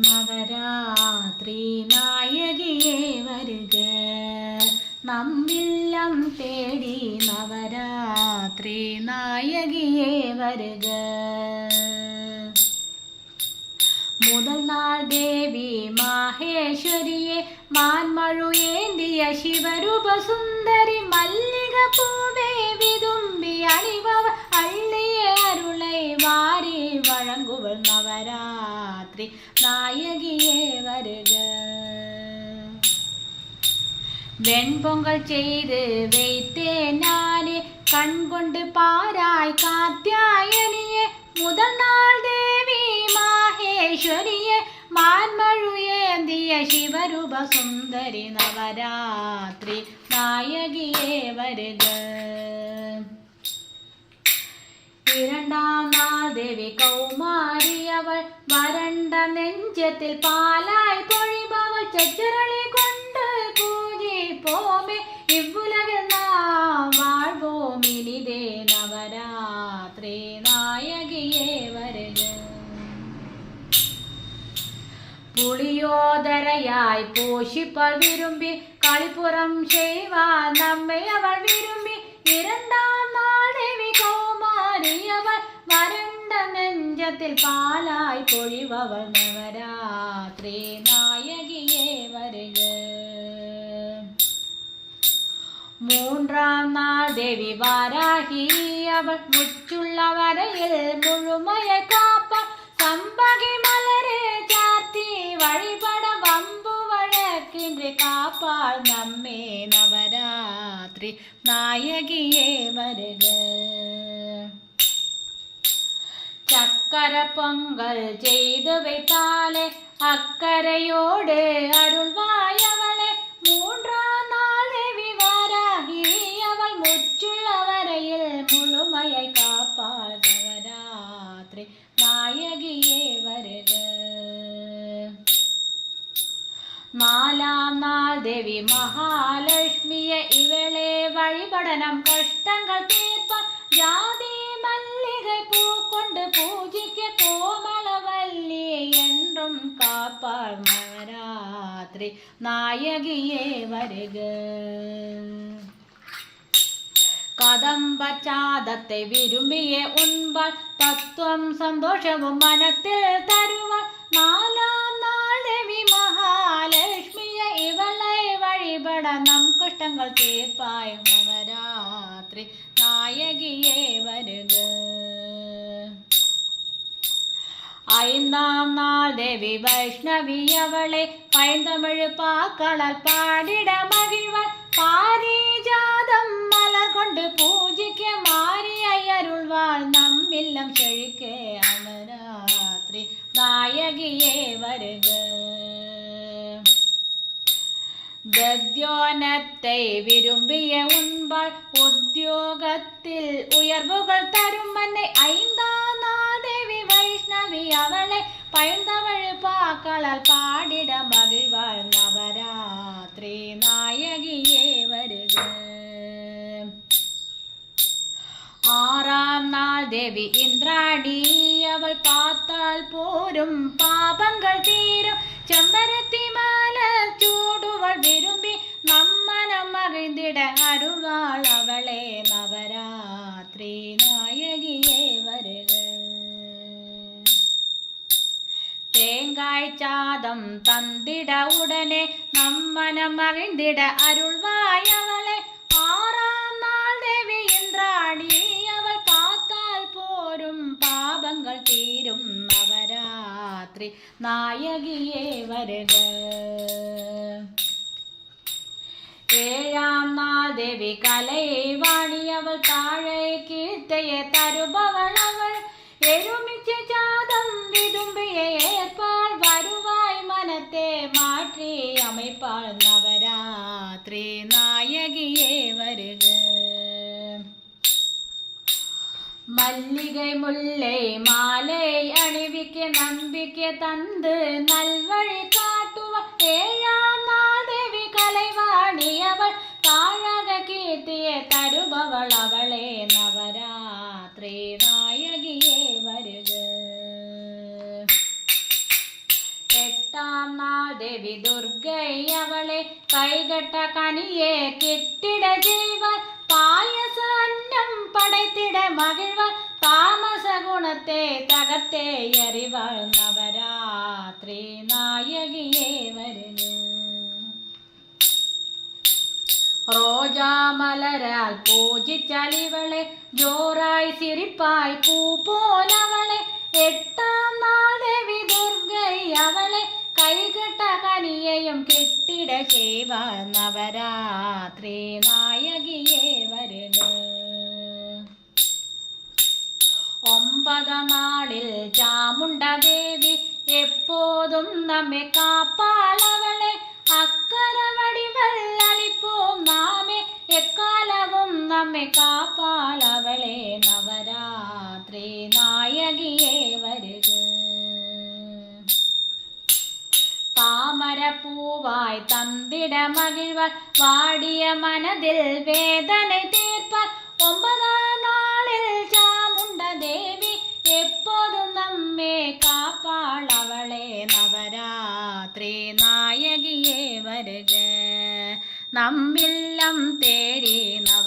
നവരാത്രി നായകിയേ വരുക, നമ്മില്ലം തേടി നവരാത്രി നായകിയേ വരുക. മുതൽ നാൾ ദേവി മാഹേശ്വരിയെ മാൻമഴു ഏന്തിയ ശിവരൂപസുന്ദരി മല്ലിക പൂവേ വിതുമ്പി അണിവവ അള്ളിയെ അരുളை വാരി വഴங்குവൾ നവരാത്രി നായകിയേ വരുക. வெண்பொங்கல் செய்து வைத்தேன் நானே கண்கொண்டு பாராய் காத்தியாயனியே, முதல் நாள் தேவி மாஹேஸ்வரியே மான்மழு ஏந்திய சிவரூப சுந்தரி நவராத்திரி நாயகியே வருக. இரண்டாம் நாள் தேவி கௌமாரி அவள் வறண்ட நெஞ்சத்தில் பாலாய் பொழிபவள் செச்சரளி கொண்டு பூஜிப்போமே இவ்வுலகில் நாம் வாழ்வோம் இனிதே நவராத்திரி நாயகியே வருக. புளியோதரையாய் போஷிப்பாள் விரும்பி களிப்புறம் செய்வாள் நம்மை அவள் விரும்பி. இரண்டாம் நாள் தேவி கௌமாரி அவள் வறண்ட நெஞ்சத்தில் பாலாய் பொழிபவள் நவராத்திரி நாயகியே வருக. மூன்றாம் நாள் தேவி வாராகி அவள் முச்சுள்ள வரையில் முழுமையை காப்பாள் சம்பகி மலரே சாத்தி வழிபட வம்பு வழக்கின்றி காப்பாள் நம்மே நவராத்திரி நாயகியே வருக. சக்கர பொங்கல் செய்து வைத்தாலே அக்கரையோடு அருள்வாயவளே. மூன்றாம் நாள் தேவி வாராகி அவள் முச்சுள்ள வரையில் முழுமையை காப்பாள் நவராத்திரி நாயகியே வருக. നാലാം നാൾ ദേവി മഹാലക്ഷ്മിയെ ഇവളെ വഴിപടനം കഷ്ടങ്ങൾ തീർപ്പാൻ ജാതി മല്ലികை பூ கொண்டு பூஜிக்க கோமளவல்லி என்றும் காப்பாள் நவராத்திரி நாயகியே வருக. கதம்ப சாதத்தை விரும்பிய உண்பாள் தத்துவம் சந்தோஷமும் மனத்தில் தருவாள். நாலாம் நாள் தேவி மகாலட்சுமியை இவளை வழிபட நம் கஷ்டங்கள் தீர்ப்பாய் நவராத்திரி நாயகியே வருக. ஐந்தாம் நாள் தேவி வைஷ்ணவி அவளை பைந்தமிழ் பாக்களால் பாடிட மகிழ்வாள். பாரிஜாதம் மலர் கொண்டு பூஜிக்க மாரியை அருள்வாள் நம்மில்லம் செழிக்க அமராத்திரி நாயகியே வருக. தத்யோனத்தை விரும்பிய உண்பாள் உத்தியோகத்தில் உயர்வுகள் தரும் மன்னை. ஐந்தாம் நாள் தேவி வைஷ்ணவி அவளை பைந்தமிழ் பாக்களால் பாடிட மகிழ்வாள் நவராத்திரி நாயகியே வருக. ஆறாம் நாள் தேவி இந்திராணி அவள் பார்த்தால் போரும் பாபங்கள் தீரும் செம்பருத்தி மலர் சூடுவள் விரும்பி நம்மனம் மகிழ்ந்திட அருள்வாள் அவளே நவராத்திரி நாயகியே வருக. தேங்காய் சாதம் தந்திட உடனே நம்மனம் மகிழ்ந்திட அருள்வாய் அவளே. ஆறாம் நாள் தேவி இந்திராணி அவள் பார்த்தால் போரும் பாபங்கள் தீரும் நவராத்திரி நாயகியே வருக. ஏழாம் நாள் தேவி கலைவாணி அவள் தாழை கீர்த்தைய தருபவள் அவள். எருமிச்ச சாதம் விரும்பிய ஏற்பாள் வருவாய் மனத்தே மாற்றி அமைப்பாள் நவராத்திரி நாயகியே வருக. மல்லிகை முல்லை மாலை அணிவிக்க நம்பிக்கை தந்து நல்வழி காட்டுவாள். ஏழாம் நாள் தேவி கலைவாணி அவள் தாழக கீர்த்திய தருபவள் அவளே நவராத்திரி நாயகியே வருக. എട്ടാം നാൾ ദേവി ദുർഗയവളെ കൈകെട്ട കനിയെ കിട്ടിട ചെയ്വാൻ പായസ അന്നം പടത്തിട മകിഴ്വാൻ താമസ ഗുണത്തെ തകർത്തേ എറിവാൾ നവരാത്രി നായകിയേ വരുന്നു. റോജാമലരാൽ പൂജിച്ചളിവളെ ജോറായി സിരിപ്പായി പൂ പോലവളെ എട്ടാം നാൾ ദേവി ദുർഗയവളെ കൈകെട്ട കനിയെയും കെട്ടിട ചെയ്വാൾ നവരാത്രി നായകിയേ വരുന്നു. 9 നാളിൽ ചാമുണ്ഡദേവി എപ്പോതും നമ്മെ കാപ്പാളവളെ അക്കര വടിവെള്ളളിപ്പോം നാമെ എക്കാലവും നമ്മെ കാപ്പാളവളെ നവരാത്രി നായകിയേ വരുക. താമരപ്പൂവായി തന്തിട മകിഴ്വാൻ വാടിയ മനതിൽ വേദന തീർപ്പാൻ 9 നാളിൽ ചാമുണ്ഡദേവി എപ്പോഴും നമ്മെ കാപ്പാളവളെ നവരാത്രി നായകിയേ വരുക. നമ്മില്ലം തേടി നവ